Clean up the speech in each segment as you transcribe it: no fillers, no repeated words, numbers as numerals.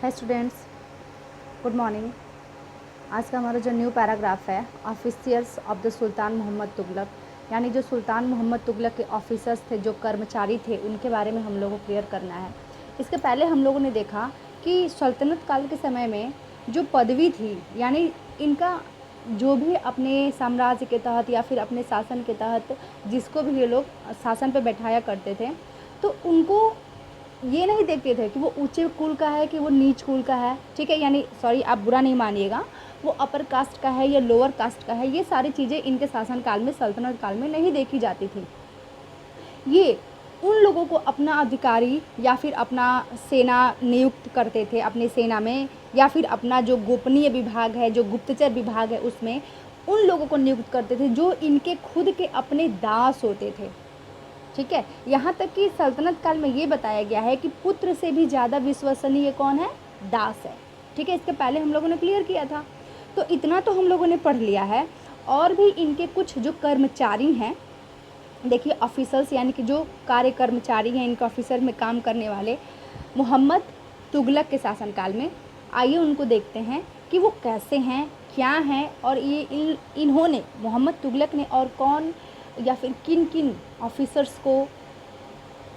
Hi students, good morning. आज का हमारा जो न्यू पैराग्राफ है, officers of the sultan Mohammad Tughlaq, यानी जो सुल्तान मोहम्मद तुगलक के ऑफिसर्स थे, जो कर्मचारी थे, उनके बारे में हम लोगों को क्लियर करना है। इसके पहले हम लोगों ने देखा कि सल्तनत काल के समय में जो पदवी थी, यानी इनका जो भी अपने साम्राज्य के तहत या फिर अपने शासन के तहत जिसको भी ये लोग शासन पे बैठाया करते थे, तो उनको ये नहीं देखते थे कि वो ऊंचे कुल का है कि वो नीच कुल का है, ठीक है। यानी सॉरी, आप बुरा नहीं मानिएगा, वो अपर कास्ट का है या लोअर कास्ट का है, ये सारी चीज़ें इनके शासन काल में, सल्तनत काल में नहीं देखी जाती थी। ये उन लोगों को अपना अधिकारी या फिर अपना सेना नियुक्त करते थे अपनी सेना में, या फिर अपना जो गोपनीय विभाग है, जो गुप्तचर विभाग है, उसमें उन लोगों को नियुक्त करते थे जो इनके खुद के अपने दास होते थे, ठीक है। यहाँ तक कि सल्तनत काल में ये बताया गया है कि पुत्र से भी ज़्यादा विश्वसनीय कौन है? दास है, ठीक है। इसके पहले हम लोगों ने क्लियर किया था, तो इतना तो हम लोगों ने पढ़ लिया है। और भी इनके कुछ जो कर्मचारी हैं, देखिए ऑफिसर्स यानी कि जो कार्य कर्मचारी हैं, इनके ऑफिसर में काम करने वाले मोहम्मद तुगलक के शासनकाल में, आइए उनको देखते हैं कि वो कैसे हैं, क्या हैं, और ये इन्होंने मोहम्मद तुगलक ने और कौन या फिर किन किन ऑफिसर्स को,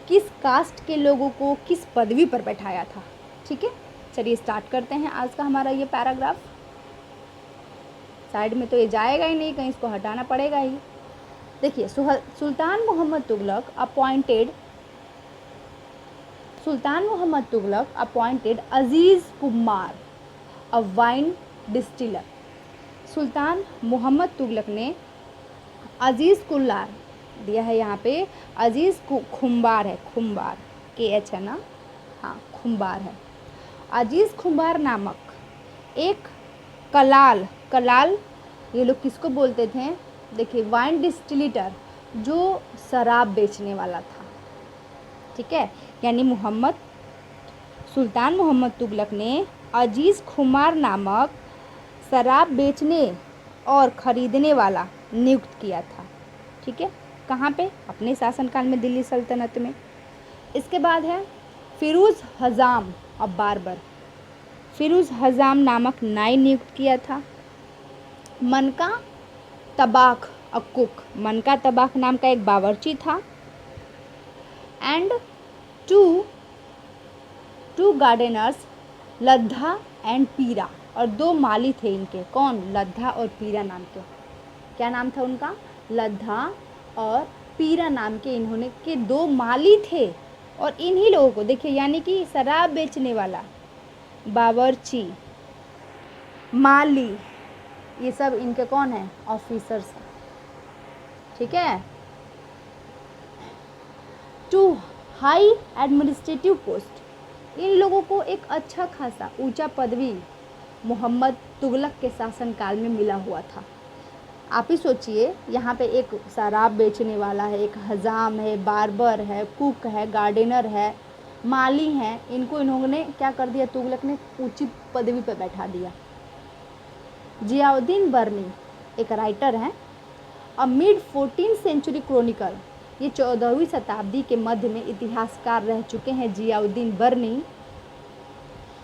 किस कास्ट के लोगों को किस पदवी पर बैठाया था, ठीक है। चलिए स्टार्ट करते हैं आज का हमारा ये पैराग्राफ। साइड में तो ये जाएगा ही नहीं, कहीं इसको हटाना पड़ेगा ही। देखिए, Sultan Mohammad Tughlaq appointed Aziz Kumar a wine distiller. Sultan Mohammad Tughlaq ने अजीज़ कुल्लार दिया है, यहाँ पे अजीज़ खुम्बार है, खुम्बार KH है ना, हाँ खुम्बार है। अजीज़ खुम्बार नामक एक कलाल ये लोग किसको बोलते थे? देखिए, वाइन डिस्टिलेटर, जो शराब बेचने वाला था, ठीक है। यानी सुल्तान मोहम्मद तुगलक ने अजीज़ खुमार नामक शराब बेचने और ख़रीदने वाला नियुक्त किया था, ठीक है। कहाँ पे? अपने शासनकाल में, दिल्ली सल्तनत में। इसके बाद है फिरोज़ हज़ाम और बारबर। फिरोज़ हज़ाम नामक नाई नियुक्त किया था। मनका तबाख अकुक, मनका तबाख नाम का एक बावर्ची था। एंड टू गार्डनर्स, लद्धा एंड पीरा, और दो माली थे इनके। कौन? लद्धा और पीरा नाम के। क्या नाम था उनका? लद्धा और पीरा नाम के इन्होंने के दो माली थे। और इन्हीं लोगों को देखिए, यानी कि शराब बेचने वाला, बावर्ची, माली, ये सब इनके कौन है? ऑफिसर्स हैं, ठीक है। टू हाई एडमिनिस्ट्रेटिव पोस्ट, इन लोगों को एक अच्छा खासा ऊंचा पदवी मोहम्मद तुगलक के शासनकाल में मिला हुआ था। आप ही सोचिए, यहाँ पे एक शराब बेचने वाला है, एक हजाम है, बारबर है, कुक है, गार्डनर है, माली हैं, इनको इन्होंने क्या कर दिया? तुगलक ने ऊंची पदवी पर बैठा दिया। जियाउद्दीन बर्नी एक राइटर हैं, a mid 14th century Chronicle, ये 14वीं शताब्दी के मध्य में इतिहासकार रह चुके हैं Ziauddin Barani.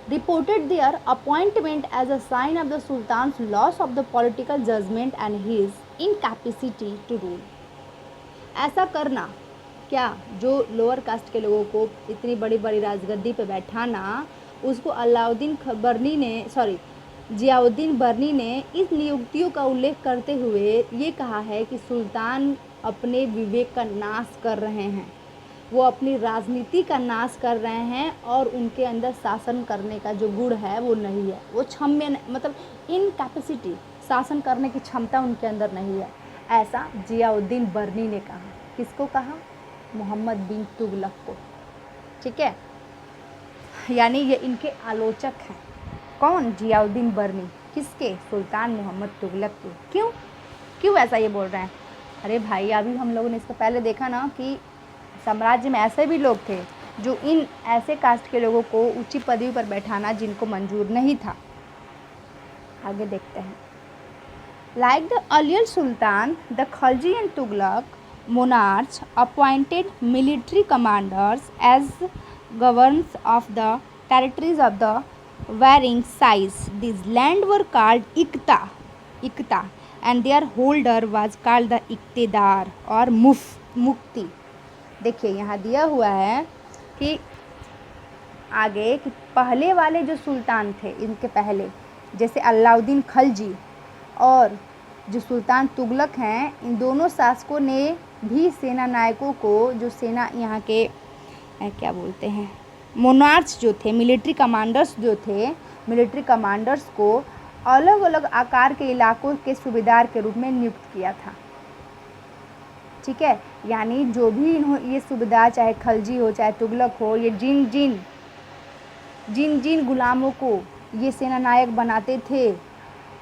Reported their appointment as a sign of the sultan's loss of the political judgement and his incapacity to rule. ऐसा करना क्या? जो लोअर कास्ट के लोगों को इतनी बड़ी बड़ी राजगद्दी पे बैठाना, उसको जियाउद्दीन बर्नी ने इस नियुक्तियों का उल्लेख करते हुए ये कहा है कि सुल्तान अपने विवेक का नाश कर रहे हैं, वो अपनी राजनीति का नाश कर रहे हैं, और उनके अंदर शासन करने का जो गुण है वो नहीं है, वो क्षम्य, मतलब इनकैपेसिटी, शासन करने की क्षमता उनके अंदर नहीं है। ऐसा जियाउद्दीन बर्नी ने कहा। किसको कहा? मोहम्मद बिन तुगलक को, ठीक है। यानी ये इनके आलोचक हैं। कौन? जियाउद्दीन बर्नी। किसके? सुल्तान मोहम्मद तुगलक के। क्यों ऐसा ये बोल रहे हैं? अरे भाई, अभी हम लोगों ने इसको पहले देखा ना कि साम्राज्य में ऐसे भी लोग थे जो इन ऐसे कास्ट के लोगों को ऊंची पदवी पर बैठाना जिनको मंजूर नहीं था। आगे देखते हैं। Like the earlier Sultan, the Khalji and Tughlaq monarchs appointed military commanders as governors of the territories of the varying size. These land were called ikta, and their holder was called the इक्तेदार और मुफ्ती. देखिए यहाँ दिया हुआ है कि आगे कि पहले वाले जो सुल्तान थे इनके पहले, जैसे अलाउद्दीन खलजी और जो सुल्तान तुगलक हैं, इन दोनों शासकों ने भी सेना नायकों को, जो सेना यहाँ के क्या बोलते हैं, मोनार्च जो थे, मिलिट्री कमांडर्स को अलग अलग आकार के इलाकों के सूबेदार के रूप में नियुक्त किया था. ठीक है, यानी जो भी ये सूबेदार, चाहे खलजी हो चाहे तुगलक हो, ये जिन गुलामों को ये सेना नायक बनाते थे,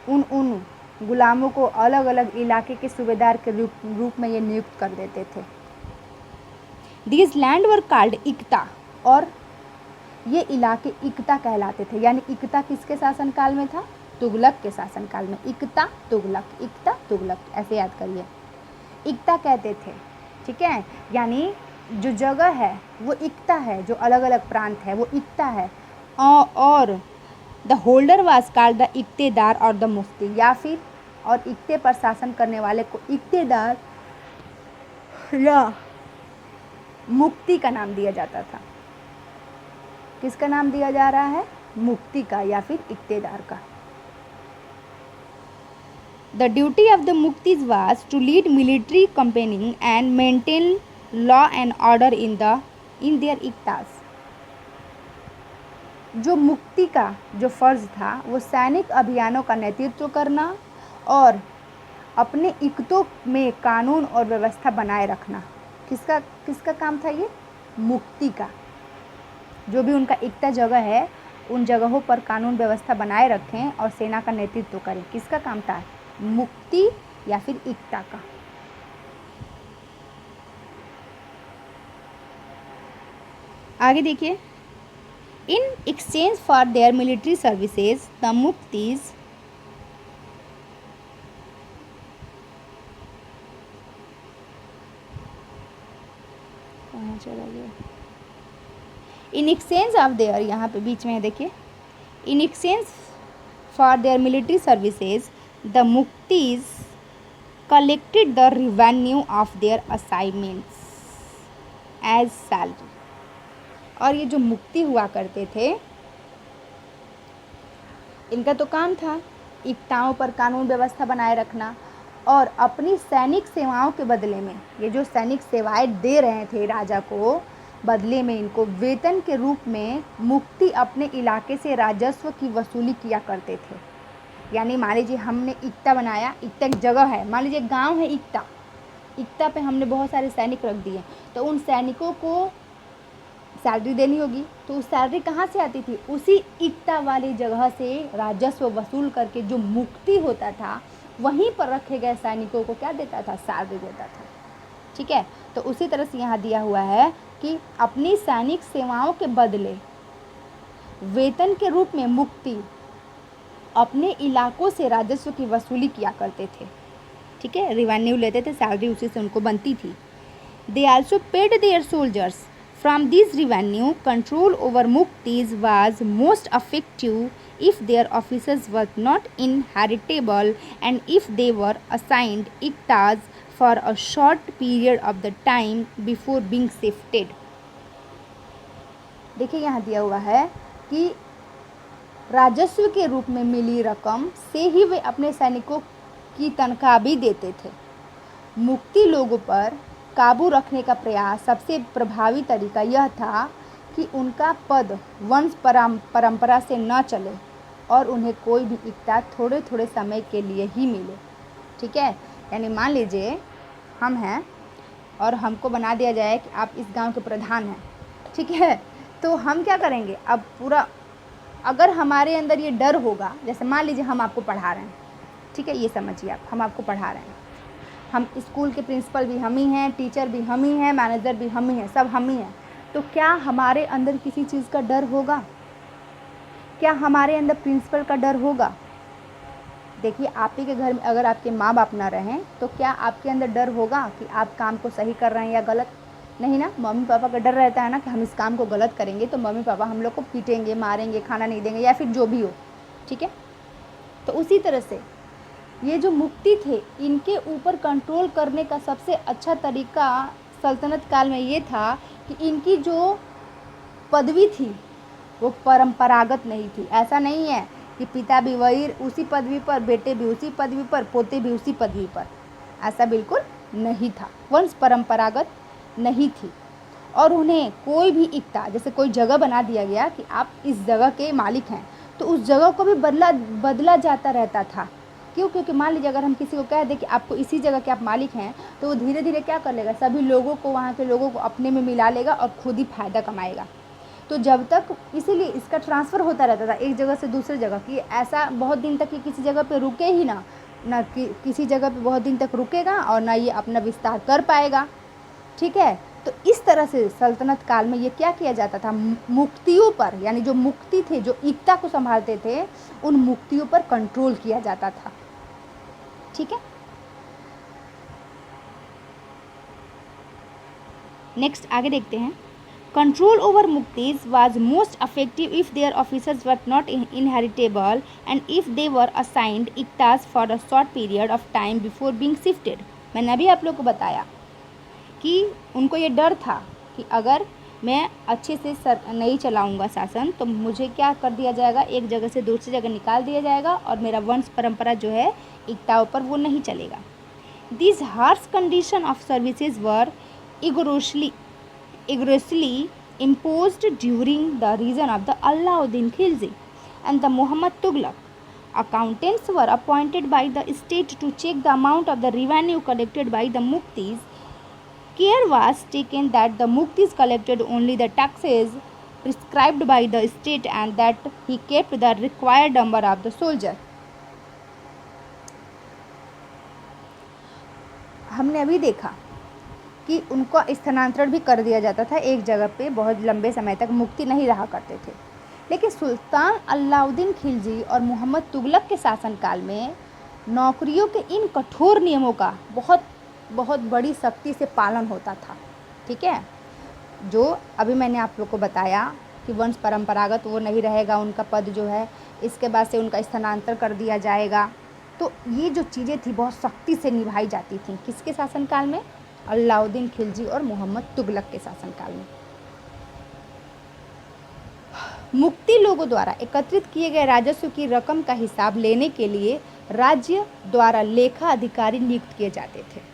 उन गुलामों को अलग अलग इलाके के सूबेदार के रूप में ये नियुक्त कर देते थे. These land were called इक्ता, और ये इलाके इक्ता कहलाते थे. यानी इक्ता किसके शासनकाल में था? तुगलक के शासनकाल में. इक्ता तुगलक ऐसे याद करिए, इक्ता कहते थे. ठीक है, यानी जो जगह है वो इक्ता है, जो अलग अलग प्रांत है वो इक्ता है. और the holder was called the iqtadar और द मुफ्ती, या फिर और इक्ते पर शासन करने वाले को इक्तेदार या मुफ्ती का नाम दिया जाता था. किसका नाम दिया जा रहा है? मुफ्ती का या फिर इक्तेदार का. The duty of the muftis was to lead military campaigning and maintain law and order in their इक्तास. जो मुफ्ती का जो फर्ज था वो सैनिक अभियानों का नेतृत्व करना और अपने इक्तों में कानून और व्यवस्था बनाए रखना. किसका काम था ये? मुफ्ती का. जो भी उनका इक्ता जगह है उन जगहों पर कानून व्यवस्था बनाए रखें और सेना का नेतृत्व करें. किसका काम था? मुफ्ती या फिर इक्ता का. आगे देखिए, in exchange for their military services the muftis चला गया. इन एक्सचेंज ऑफ देयर, यहाँ पे बीच में है देखिए, in exchange for their military services the muftis collected the revenue of their assignments as salary. और ये जो मुफ्ती हुआ करते थे, इनका तो काम था इक्ताओं पर कानून व्यवस्था बनाए रखना, और अपनी सैनिक सेवाओं के बदले में, ये जो सैनिक सेवाएं दे रहे थे राजा को, बदले में इनको वेतन के रूप में मुफ्ती अपने इलाके से राजस्व की वसूली किया करते थे. यानी मान लीजिए हमने इक्ता बनाया, इक्ता एक जगह है, मान लीजिए गांव है इक्ता पे हमने बहुत सारे सैनिक रख दिए, तो उन सैनिकों को सैलरी देनी होगी. तो उस सैलरी कहाँ से आती थी? उसी इक्ता वाली जगह से राजस्व वसूल करके जो मुफ्ती होता था वहीं पर रखे गए सैनिकों को क्या देता था? सैलरी देता था. ठीक है, तो उसी तरह से यहाँ दिया हुआ है कि अपनी सैनिक सेवाओं के बदले वेतन के रूप में मुफ्ती अपने इलाकों से राजस्व की वसूली किया करते थे. ठीक है, रिवेन्यू लेते थे, सैलरी उसी से उनको बनती थी. They also paid their soldiers from this revenue. Control over muftis was most effective if their officers were not inheritable and if they were assigned iktas for a short period of the time before being shifted. देखिए यहाँ दिया हुआ है कि राजस्व के रूप में मिली रकम से ही वे अपने सैनिकों की तनख्वाह भी देते थे. मुफ्ती लोगों पर काबू रखने का प्रयास सबसे प्रभावी तरीका यह था कि उनका पद वंश परंपरा से न चले और उन्हें कोई भी इक्ता थोड़े थोड़े समय के लिए ही मिले. ठीक है, यानी मान लीजिए हम हैं और हमको बना दिया जाए कि आप इस गांव के प्रधान हैं. ठीक है, तो हम क्या करेंगे? अब पूरा अगर हमारे अंदर ये डर होगा, जैसे मान लीजिए हम आपको पढ़ा रहे हैं. ठीक है, ये समझिए आप, हम आपको पढ़ा रहे हैं, हम स्कूल के प्रिंसिपल भी हम ही हैं, टीचर भी हम ही हैं, मैनेजर भी हम ही हैं, सब हम ही हैं. तो क्या हमारे अंदर किसी चीज़ का डर होगा? क्या हमारे अंदर प्रिंसिपल का डर होगा? देखिए, आप ही के घर में अगर आपके माँ बाप ना रहें तो क्या आपके अंदर डर होगा कि आप काम को सही कर रहे हैं या गलत? नहीं ना, मम्मी पापा का डर रहता है ना कि हम इस काम को गलत करेंगे तो मम्मी पापा हम लोग को पीटेंगे, मारेंगे, खाना नहीं देंगे या फिर जो भी हो, ठीक है। तो उसी तरह से ये जो मुक्ति थे, इनके ऊपर कंट्रोल करने का सबसे अच्छा तरीका सल्तनत काल में ये था कि इनकी जो पदवी थी वो परंपरागत नहीं थी। ऐसा नहीं है कि पिता भी वही उसी पदवी पर, बेटे भी उसी पदवी पर, पोते भी उसी पदवी पर, ऐसा बिल्कुल नहीं था। वंश परंपरागत नहीं थी। और उन्हें कोई भी इक्ता, जैसे कोई जगह बना दिया गया कि आप इस जगह के मालिक हैं, तो उस जगह को भी बदला जाता रहता था। क्यों? क्योंकि मान लीजिए अगर हम किसी को कह दें कि आपको इसी जगह के आप मालिक हैं, तो वो धीरे धीरे क्या कर लेगा, सभी लोगों को, वहाँ के लोगों को अपने में मिला लेगा और खुद ही फायदा कमाएगा। तो जब तक, इसीलिए इसका ट्रांसफ़र होता रहता था एक जगह से दूसरी जगह, कि ऐसा बहुत दिन तक कि किसी जगह पे रुके ही ना कि किसी जगह पे बहुत दिन तक रुकेगा और ना ये अपना विस्तार कर पाएगा, ठीक है। तो इस तरह से सल्तनत काल में ये क्या किया जाता था, मुक्तियों पर, यानी जो मुक्ति थे, जो एकता को संभालते थे, उन मुक्तियों पर कंट्रोल किया जाता था, ठीक है। नेक्स्ट आगे देखते हैं। Control over muqtis was most effective if their officers were not inheritable and if they were assigned iqtas for a short period of time before being shifted. मैंने अभी आप लोग को बताया कि उनको ये डर था कि अगर मैं अच्छे से नहीं चलाऊंगा शासन तो मुझे क्या कर दिया जाएगा, एक जगह से दूसरी जगह निकाल दिया जाएगा और मेरा वंश परंपरा जो है एकताओं पर वो नहीं चलेगा। These harsh condition of services were rigorously imposed during the reign of the Alauddin Khilji and the Muhammad Tughlaq. Accountants were appointed by the state to check the amount of the revenue collected by the muktis. Care was taken that the muktis collected only the taxes prescribed by the state and that he kept the required number of the soldiers. हमने अभी देखा कि उनको स्थानांतरण भी कर दिया जाता था एक जगह पे, बहुत लंबे समय तक मुक्ति नहीं रहा करते थे। लेकिन सुल्तान अलाउद्दीन खिलजी और मोहम्मद तुगलक के शासनकाल में नौकरियों के इन कठोर नियमों का बहुत बहुत बड़ी सख्ती से पालन होता था, ठीक है। जो अभी मैंने आप लोग को बताया कि वंश परंपरागत वो नहीं रहेगा, उनका पद जो है इसके बाद से उनका स्थानांतरण कर दिया जाएगा। तो ये जो चीज़ें थी बहुत सख्ती से निभाई जाती थी किसके शासनकाल में, अलाउद्दीन खिलजी और मोहम्मद तुगलक के शासनकाल में। मुक्ति लोगों द्वारा एकत्रित किए गए राजस्व की रकम का हिसाब लेने के लिए राज्य द्वारा लेखा अधिकारी नियुक्त किए जाते थे।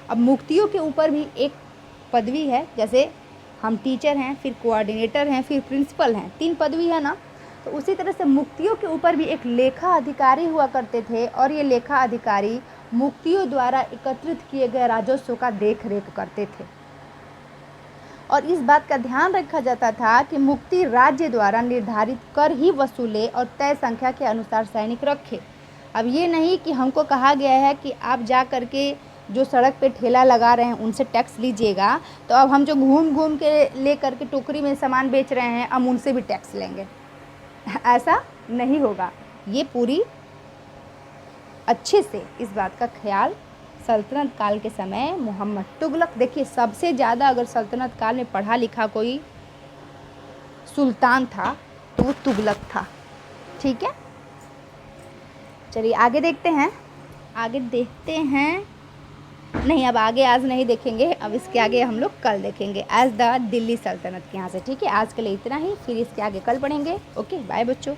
अब मुक्तियों के ऊपर भी एक पदवी है, जैसे हम टीचर हैं, फिर कोऑर्डिनेटर हैं, फिर प्रिंसिपल हैं, 3 पदवी है ना। तो उसी तरह से मुक्तियों के ऊपर भी एक लेखा अधिकारी हुआ करते थे और ये लेखा अधिकारी मुक्तियों द्वारा एकत्रित किए गए राजस्व का देख रेख करते थे। और इस बात का ध्यान रखा जाता था कि मुक्ति राज्य द्वारा निर्धारित कर ही वसूले और तय संख्या के अनुसार सैनिक रखे। अब ये नहीं कि हमको कहा गया है कि आप जा कर के जो सड़क पे ठेला लगा रहे हैं उनसे टैक्स लीजिएगा, तो अब हम जो घूम घूम के ले करके टोकरी में सामान बेच रहे हैं हम उनसे भी टैक्स लेंगे, ऐसा नहीं होगा। ये पूरी अच्छे से इस बात का ख्याल सल्तनत काल के समय मोहम्मद तुगलक, देखिए सबसे ज़्यादा अगर सल्तनत काल में पढ़ा लिखा कोई सुल्तान था तो वो तुगलक था, ठीक है। चलिए आगे देखते हैं, नहीं अब आगे आज नहीं देखेंगे, अब इसके आगे हम लोग कल देखेंगे एज द दिल्ली सल्तनत के यहाँ से, ठीक है। आज के लिए इतना ही, फिर इसके आगे कल पढ़ेंगे। ओके बाय बच्चों।